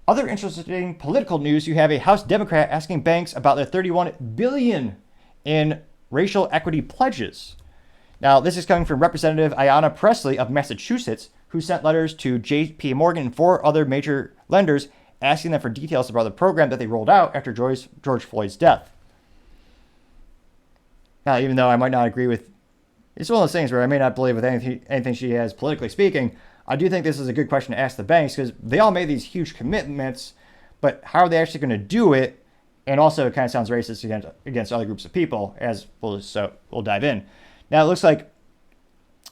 Other interesting political news, you have a House Democrat asking banks about their $31 billion in racial equity pledges. Now, this is coming from Representative Ayanna Pressley of Massachusetts, who sent letters to J.P. Morgan and 4 other major lenders asking them for details about the program that they rolled out after George Floyd's death. Now, even though I might not agree with, it's one of those things where I may not believe with anything she has politically speaking, I do think this is a good question to ask the banks because they all made these huge commitments, but how are they actually going to do it? And also, it kind of sounds racist against other groups of people, as we'll dive in. Now, it looks like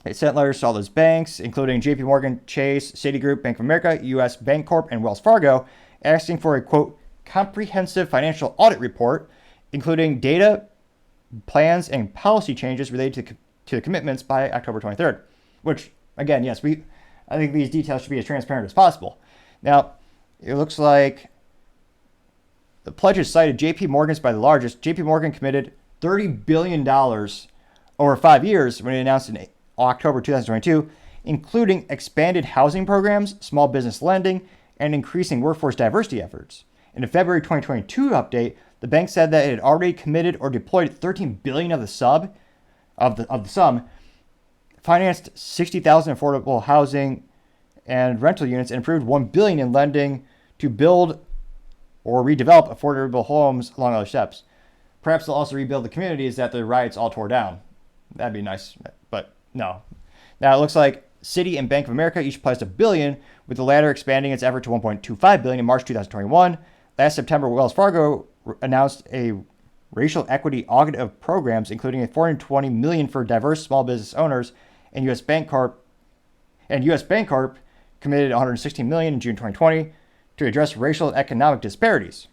it sent letters to all those banks, including JP Morgan, Chase, Citigroup, Bank of America, US Bancorp, and Wells Fargo, asking for a, quote, comprehensive financial audit report, including data, plans, and policy changes related to the commitments by October 23rd. Which, again, yes, I think these details should be as transparent as possible. Now, it looks like the pledges cited JP Morgan's by the largest. JP Morgan committed $30 billion over 5 years when it announced in October 2022, including expanded housing programs, small business lending, and increasing workforce diversity efforts. In a February 2022 update, the bank said that it had already committed or deployed $13 billion of the sum, financed 60,000 affordable housing and rental units, and approved $1 billion in lending to build or redevelop affordable homes along other steps. Perhaps they'll also rebuild the communities that the riots all tore down. That'd be nice, but no. Now it looks like Citi and Bank of America each pledged $1 billion, with the latter expanding its effort to $1.25 billion in March 2021. Last September, Wells Fargo announced a racial equity audit of programs, including a $420 million for diverse small business owners, and US Bancorp committed $116 million in June 2020 to address racial and economic disparities.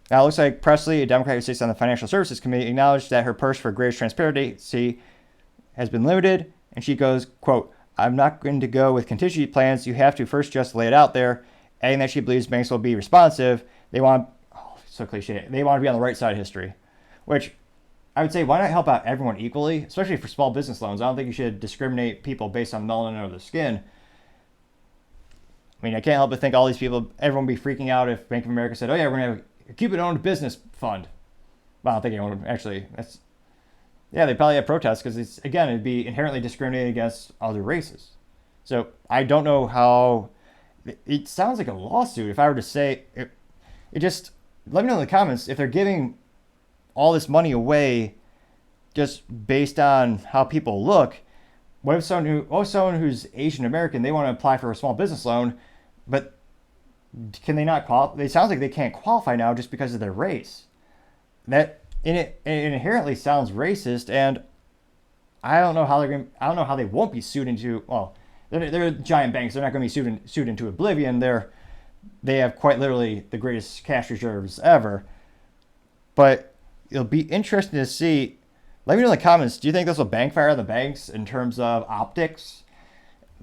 Now, it looks like Pressley, a Democrat who sits on the Financial Services Committee, acknowledged that her push for greater transparency has been limited, and she goes, quote, I'm not going to go with contingency plans. You have to first just lay it out there, adding that she believes banks will be responsive. They want to be on the right side of history, which I would say, why not help out everyone equally, especially for small business loans? I don't think you should discriminate people based on melanin or their skin. I mean, I can't help but think all these people, everyone would be freaking out if Bank of America said, oh yeah, we're going to have a Cuban-owned business fund. Well, I don't think anyone would actually, they probably have protests because it'd be inherently discriminating against other races. So I don't know how, it sounds like a lawsuit. If I were to say, it just, let me know in the comments if they're giving all this money away just based on how people look. What if someone who's Asian American, they want to apply for a small business loan, but can they not qualify? It sounds like they can't qualify now just because of their race. It inherently sounds racist, and I don't know how they won't be sued into. Well, they're giant banks. They're not going to be sued into oblivion. They have quite literally the greatest cash reserves ever. But it'll be interesting to see. Let me know in the comments. Do you think this will backfire on the banks in terms of optics?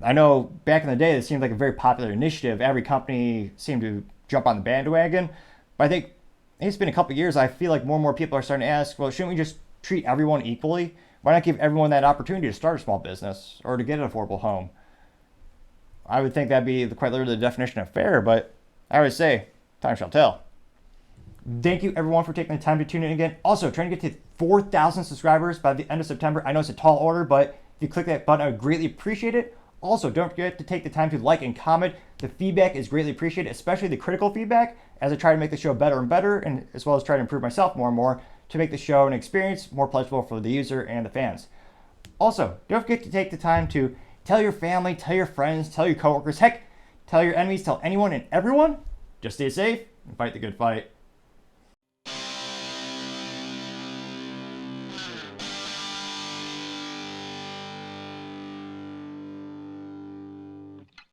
I know back in the day, it seemed like a very popular initiative. Every company seemed to jump on the bandwagon. But I think it's been a couple of years. I feel like more and more people are starting to ask, well, shouldn't we just treat everyone equally? Why not give everyone that opportunity to start a small business or to get an affordable home? I would think that'd be quite literally the definition of fair, but I always say, time shall tell. Thank you, everyone, for taking the time to tune in again. Also, trying to get to 4,000 subscribers by the end of September. I know it's a tall order, but if you click that button, I would greatly appreciate it. Also, don't forget to take the time to like and comment. The feedback is greatly appreciated, especially the critical feedback, as I try to make the show better and better, and as well as try to improve myself more and more to make the show an experience more pleasurable for the user and the fans. Also, don't forget to take the time to tell your family, tell your friends, tell your coworkers, heck, tell your enemies, tell anyone and everyone. Just stay safe and fight the good fight.